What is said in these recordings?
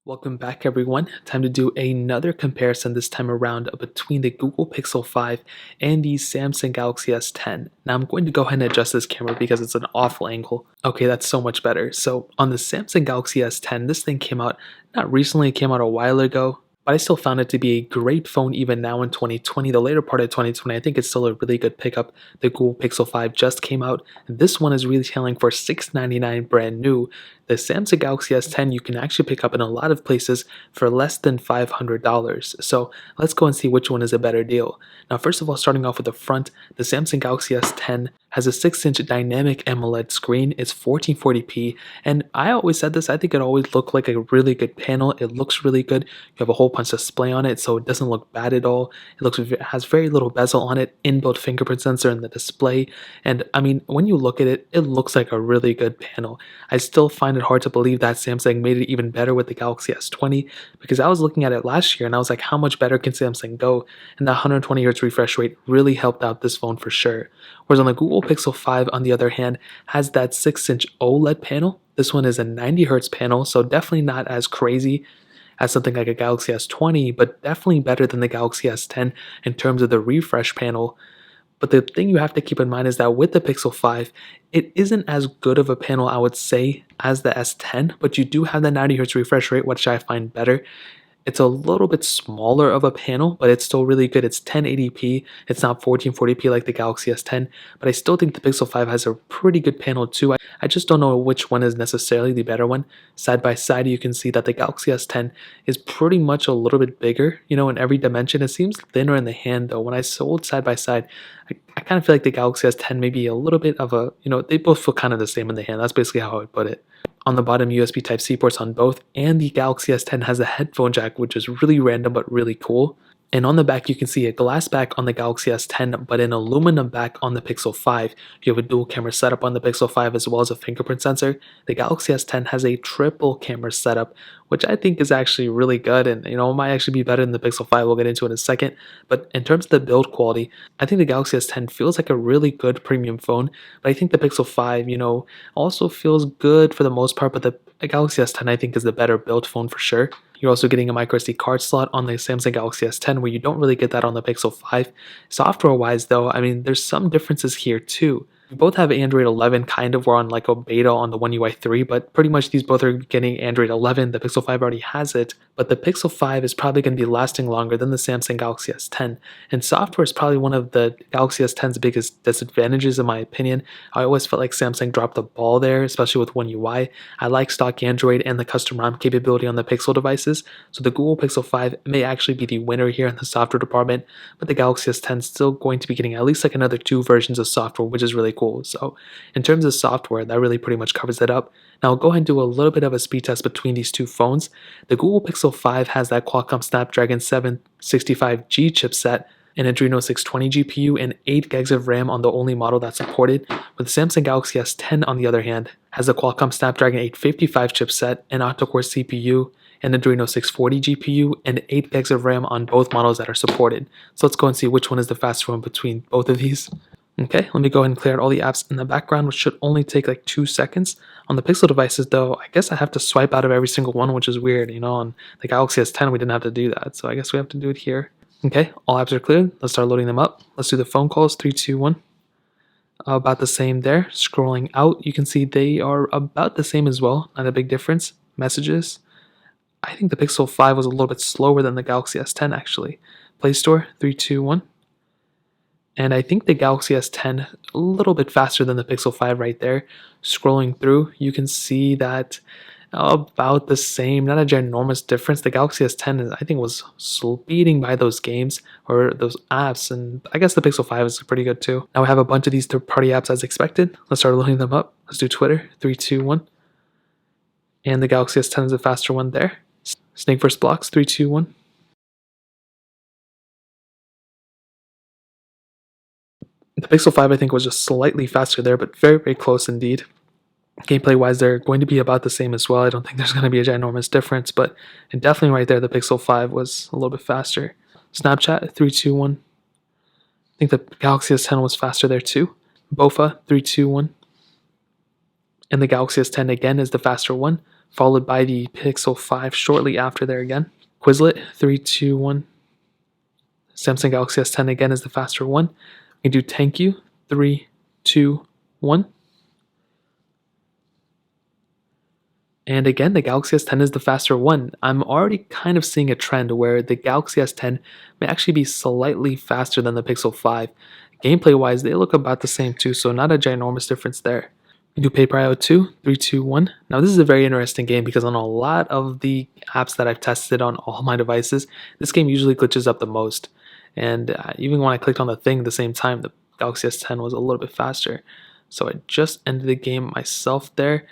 Welcome back everyone. Time to do another comparison this time around between the Google Pixel 5 and the Samsung Galaxy S10. Now I'm going to go ahead and adjust this camera because it's an awful angle. Okay, that's so much better. So on the Samsung Galaxy S10, this thing came out not recently, it came out a while ago, but I still found it to be a great phone even now in 2020. The later part of 2020, I think it's still a really good pickup. The Google Pixel 5 just came out, and this one is retailing for $699 brand new. The Samsung Galaxy S10 you can actually pick up in a lot of places for less than $500. So let's go and see which one is a better deal. Now first of all, starting off with the front, the Samsung Galaxy S10 has a 6-inch dynamic AMOLED screen. It's 1440p, and I always said this, I think it always looked like a really good panel. It looks really good. You have a hole punch display on it, so it doesn't look bad at all. It has very little bezel on it, inbuilt fingerprint sensor in the display, and I mean, when you look at it, it looks like a really good panel. I still find it hard to believe that Samsung made it even better with the Galaxy S20, because I was looking at it last year and I was like, how much better can Samsung go? And that 120Hz refresh rate really helped out this phone for sure. Whereas on the Google Pixel 5, on the other hand, has that 6-inch OLED panel. This one is a 90Hz panel, so definitely not as crazy as something like a Galaxy S20, but definitely better than the Galaxy S10 in terms of the refresh panel. But the thing you have to keep in mind is that with the Pixel 5, it isn't as good of a panel, I would say, as the S10, but you do have the 90Hz refresh rate, which I find better. It's a little bit smaller of a panel, but it's still really good. It's 1080p. It's not 1440p like the Galaxy S10, but I still think the Pixel 5 has a pretty good panel too. I just don't know which one is necessarily the better one. Side by side, you can see that the Galaxy S10 is pretty much a little bit bigger, in every dimension. It seems thinner in the hand though. When I sold side by side, I kind of feel like the Galaxy S10 may be a little bit of a, they both feel kind of the same in the hand. That's basically how I would put it. On the bottom, USB Type-C ports on both, and the Galaxy S10 has a headphone jack, which is really random but really cool. And on the back, you can see a glass back on the Galaxy S10, but an aluminum back on the Pixel 5. You have a dual camera setup on the Pixel 5 as well as a fingerprint sensor. The Galaxy S10 has a triple camera setup, which I think is actually really good, and might actually be better than the Pixel 5. We'll get into it in a second. But in terms of the build quality, I think the Galaxy S10 feels like a really good premium phone, but I think the Pixel 5, also feels good for the most part, but the Galaxy S10 I think is the better built phone for sure. You're also getting a microSD card slot on the Samsung Galaxy S10 where you don't really get that on the Pixel 5. Software wise though, I mean, there's some differences here too. We both have Android 11, kind of. We're on like a beta on the One UI 3, but pretty much these both are getting Android 11. The Pixel 5 already has it, but the Pixel 5 is probably going to be lasting longer than the Samsung Galaxy S10. And software is probably one of the Galaxy S10's biggest disadvantages in my opinion. I always felt like Samsung dropped the ball there, especially with One UI. I like stock Android and the custom ROM capability on the Pixel devices, so the Google Pixel 5 may actually be the winner here in the software department, but the Galaxy S10 is still going to be getting at least like another 2 versions of software, which is really cool. So in terms of software, that really pretty much covers it up. Now I'll go ahead and do a little bit of a speed test between these two phones. The Google Pixel 5 has that Qualcomm Snapdragon 765G chipset, an Adreno 620 GPU, and 8 gigs of RAM on the only model that's supported. With the Samsung Galaxy S10, on the other hand, has a Qualcomm Snapdragon 855 chipset, an octa-core CPU, an Adreno 640 GPU, and 8 gigs of RAM on both models that are supported. So let's go and see which one is the faster one between both of these. Okay, let me go ahead and clear out all the apps in the background, which should only take like 2 seconds. On the Pixel devices though, I guess I have to swipe out of every single one, which is weird. On the Galaxy S10 we didn't have to do that, so I guess we have to do it here. Okay, all apps are cleared. Let's start loading them up. Let's do the phone calls. 3, 2, 1. About the same there. Scrolling out, you can see they are about the same as well. Not a big difference. Messages. I think the Pixel 5 was a little bit slower than the Galaxy S10 actually. Play Store. 3, 2, 1. And I think the Galaxy S10 a little bit faster than the Pixel 5 right there. Scrolling through, you can see that about the same, not a ginormous difference. The Galaxy S10 I think was speeding by those games or those apps, and I guess the Pixel 5 is pretty good too. Now we have a bunch of these third-party apps as expected. Let's start loading them up. Let's do Twitter. 3, 2, 1. And the Galaxy S10 is a faster one there. Snake vs. Blocks. 3, 2, 1. The Pixel 5 I think was just slightly faster there, but very, very close indeed. Gameplay wise, they're going to be about the same as well. I don't think there's going to be a ginormous difference, but definitely right there, the Pixel 5 was a little bit faster. Snapchat, 3, 2, 1. I think the Galaxy S10 was faster there too. Bofa, 3, 2, 1. And the Galaxy S10 again is the faster one. followed by the Pixel 5 shortly after there again. Quizlet, 3, 2, 1. Samsung Galaxy S10 again is the faster one. We can do thank you, 3, 2, 1. And again, the Galaxy S10 is the faster one. I'm already kind of seeing a trend where the Galaxy S10 may actually be slightly faster than the Pixel 5. Gameplay wise, they look about the same too, so not a ginormous difference there. We do Paper IO 2, 3, 2, 1. Now this is a very interesting game because on a lot of the apps that I've tested on all my devices, this game usually glitches up the most. And even when I clicked on the thing at the same time, the Galaxy S10 was a little bit faster. So I just ended the game myself there.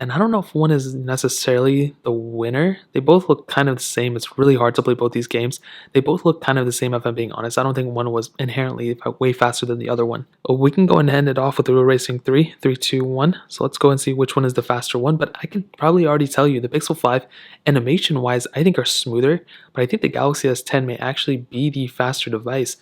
And I don't know if one is necessarily the winner. They both look kind of the same. It's really hard to play both these games. They both look kind of the same if I'm being honest. I don't think one was inherently way faster than the other one. We can go and end it off with Real Racing 3, 3, 2, 1. So let's go and see which one is the faster one. But I can probably already tell you the Pixel 5 animation-wise I think are smoother. But I think the Galaxy S10 may actually be the faster device.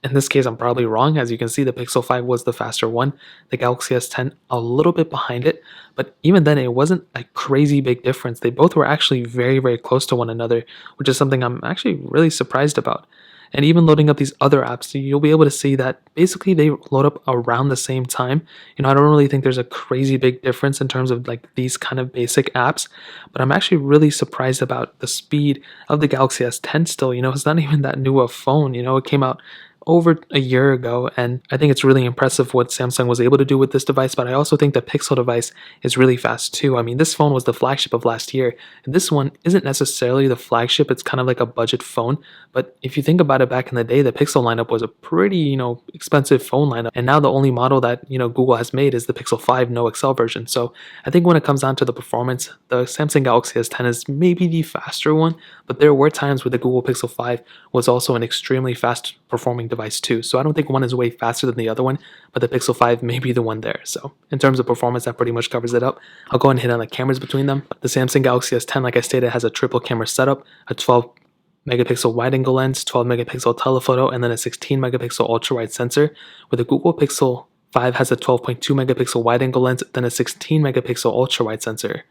In this case, I'm probably wrong. As you can see, the Pixel 5 was the faster one. The Galaxy S10 a little bit behind it, but even then, it wasn't a crazy big difference. They both were actually very, very close to one another, which is something I'm actually really surprised about. And even loading up these other apps, you'll be able to see that basically they load up around the same time. I don't really think there's a crazy big difference in terms of like these kind of basic apps, but I'm actually really surprised about the speed of the Galaxy S10 still. It's not even that new a phone. It came out over a year ago, and I think it's really impressive what Samsung was able to do with this device. But I also think the Pixel device is really fast too. I mean, this phone was the flagship of last year, and this one isn't necessarily the flagship. It's kind of like a budget phone, but if you think about it, back in the day, the Pixel lineup was a pretty expensive phone lineup, and now the only model that Google has made is the Pixel 5 no XL version. So I think when it comes down to the performance, the Samsung Galaxy S10 is maybe the faster one, but there were times where the Google Pixel 5 was also an extremely fast performing device too. So I don't think one is way faster than the other one, but the Pixel 5 may be the one there. So in terms of performance, that pretty much covers it up. I'll go and hit on the cameras between them. The Samsung Galaxy S10, like I stated, has a triple camera setup, a 12 megapixel wide angle lens, 12 megapixel telephoto, and then a 16 megapixel ultra wide sensor, where the Google Pixel 5 has a 12.2 megapixel wide angle lens, then a 16 megapixel ultra wide sensor.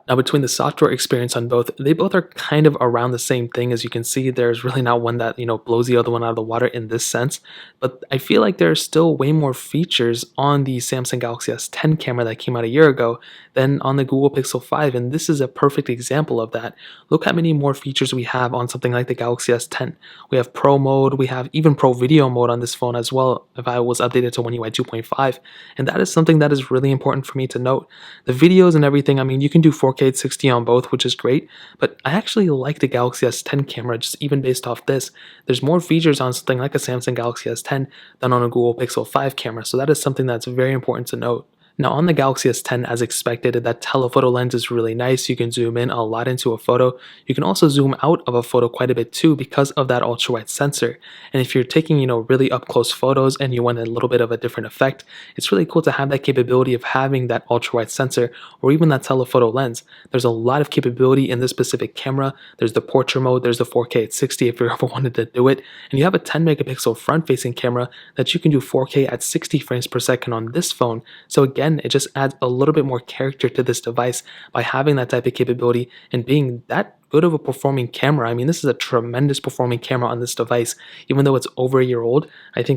Now, between the software experience on both, they both are kind of around the same thing. As you can see, there's really not one that, blows the other one out of the water in this sense. But I feel like there's still way more features on the Samsung Galaxy S10 camera that came out a year ago than on the Google Pixel 5. And this is a perfect example of that. Look how many more features we have on something like the Galaxy S10. We have Pro mode, we have even Pro video mode on this phone as well, if I was updated to One UI 2.5. And that is something that is really important for me to note. The videos and everything, I mean, you can do 4K at 60 on both, which is great, but I actually like the Galaxy S10 camera just even based off this. There's more features on something like a Samsung Galaxy S10 than on a Google Pixel 5 camera, so that is something that's very important to note. Now on the Galaxy S10, as expected, that telephoto lens is really nice. You can zoom in a lot into a photo. You can also zoom out of a photo quite a bit too because of that ultra-wide sensor. And if you're taking, really up-close photos and you want a little bit of a different effect, it's really cool to have that capability of having that ultra-wide sensor or even that telephoto lens. There's a lot of capability in this specific camera. There's the portrait mode, there's the 4K at 60 if you ever wanted to do it, and you have a 10 megapixel front-facing camera that you can do 4K at 60 frames per second on this phone. So again, it just adds a little bit more character to this device by having that type of capability and being that good of a performing camera. I mean, this is a tremendous performing camera on this device. Even though it's over a year old,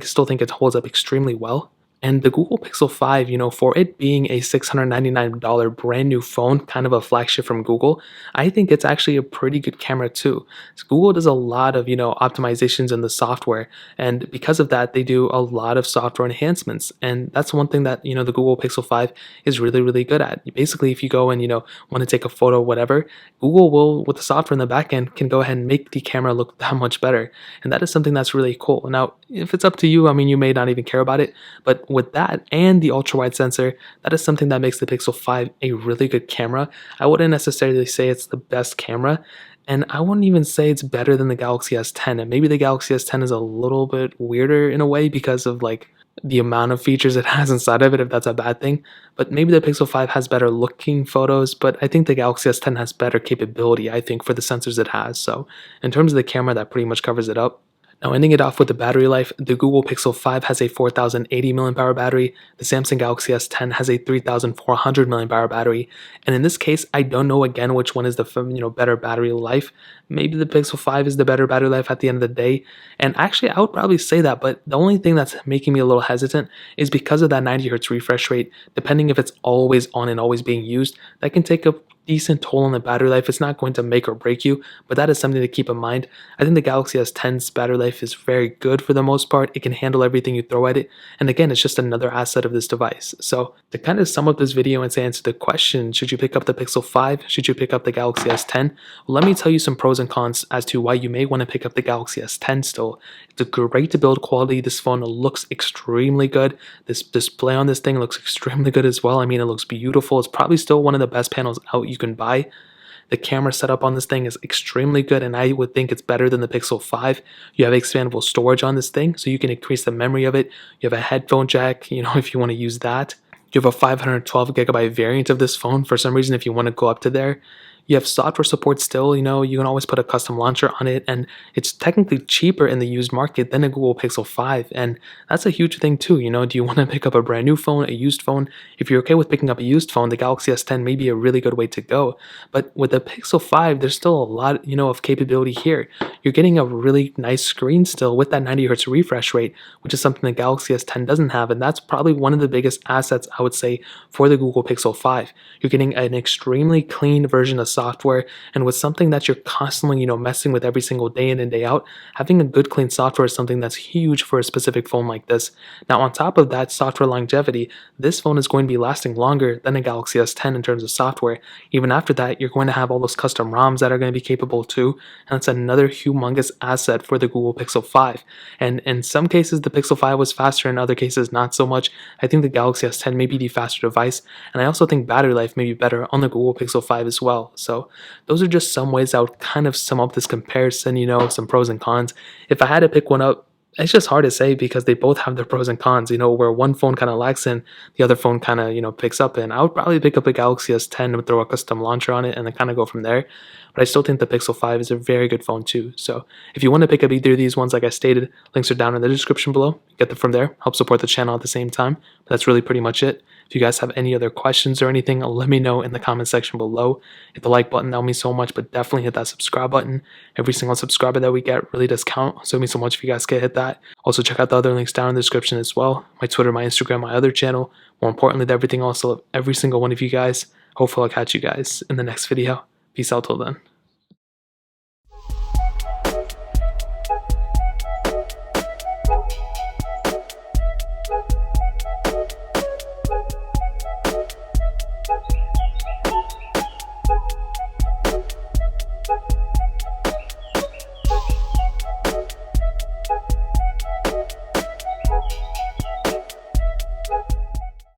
still think it holds up extremely well. And the Google Pixel 5, for it being a $699 brand new phone, kind of a flagship from Google, I think it's actually a pretty good camera too. So Google does a lot of, optimizations in the software. And because of that, they do a lot of software enhancements. And that's one thing that, the Google Pixel 5 is really, really good at. Basically, if you go and, want to take a photo, whatever, Google will, with the software in the back end, can go ahead and make the camera look that much better. And that is something that's really cool. Now, if it's up to you, you may not even care about it, but with that and the ultra-wide sensor, that is something that makes the Pixel 5 a really good camera. I wouldn't necessarily say it's the best camera, and I wouldn't even say it's better than the Galaxy S10. And maybe the Galaxy S10 is a little bit weirder in a way because of the amount of features it has inside of it, if that's a bad thing. But maybe the Pixel 5 has better looking photos, but I think the Galaxy S10 has better capability, for the sensors it has. So in terms of the camera, that pretty much covers it up. Now, ending it off with the battery life, the Google Pixel 5 has a 4080 mAh battery, the Samsung Galaxy S10 has a 3400 mAh battery, and in this case, I don't know again which one is the better battery life. Maybe the Pixel 5 is the better battery life at the end of the day, and actually, I would probably say that, but the only thing that's making me a little hesitant is because of that 90 Hz refresh rate. Depending if it's always on and always being used, that can take a decent toll on the battery life. It's not going to make or break you, but that is something to keep in mind. I think the Galaxy S10's battery life is very good for the most part. It can handle everything you throw at it. And again, it's just another asset of this device. So to kind of sum up this video and to answer the question, should you pick up the Pixel 5? Should you pick up the Galaxy S10? Well, let me tell you some pros and cons as to why you may want to pick up the Galaxy S10 still. It's a great build quality. This phone looks extremely good. This display on this thing looks extremely good as well. I mean, it looks beautiful. It's probably still one of the best panels out you can buy. The camera setup on this thing is extremely good, and I would think it's better than the Pixel 5. You have expandable storage on this thing, so you can increase the memory of it. You have a headphone jack, if you want to use that. You have a 512 gigabyte variant of this phone for some reason if you want to go up to there. You have software support still, you can always put a custom launcher on it, and it's technically cheaper in the used market than a Google Pixel 5, and that's a huge thing too, do you want to pick up a brand new phone, a used phone? If you're okay with picking up a used phone, the Galaxy S10 may be a really good way to go, but with the Pixel 5, there's still a lot, of capability here. You're getting a really nice screen still with that 90 Hz refresh rate, which is something the Galaxy S10 doesn't have, and that's probably one of the biggest assets, I would say, for the Google Pixel 5. You're getting an extremely clean version of software, and with something that you're constantly messing with every single day in and day out, having a good clean software is something that's huge for a specific phone like this. Now, on top of that software longevity, this phone is going to be lasting longer than a Galaxy S10 in terms of software. Even after that, you're going to have all those custom ROMs that are going to be capable too, and that's another humongous asset for the Google Pixel 5. And in some cases the Pixel 5 was faster, in other cases not so much. I think the Galaxy S10 may be the faster device, and I also think battery life may be better on the Google Pixel 5 as well. So those are just some ways I would kind of sum up this comparison, some pros and cons. If I had to pick one up, it's just hard to say because they both have their pros and cons, where one phone kind of lacks in, the other phone kind of, picks up in. I would probably pick up a Galaxy S10 and throw a custom launcher on it and then kind of go from there. But I still think the Pixel 5 is a very good phone too. So if you want to pick up either of these ones, like I stated, links are down in the description below. Get them from there, help support the channel at the same time. But that's really pretty much it. If you guys have any other questions or anything, let me know in the comment section below. Hit the like button, that would mean so much, but definitely hit that subscribe button. Every single subscriber that we get really does count, so it means so much if you guys can hit that. Also, check out the other links down in the description as well. My Twitter, my Instagram, my other channel. More importantly than everything else, I love every single one of you guys. Hopefully I'll catch you guys in the next video. Peace out till then.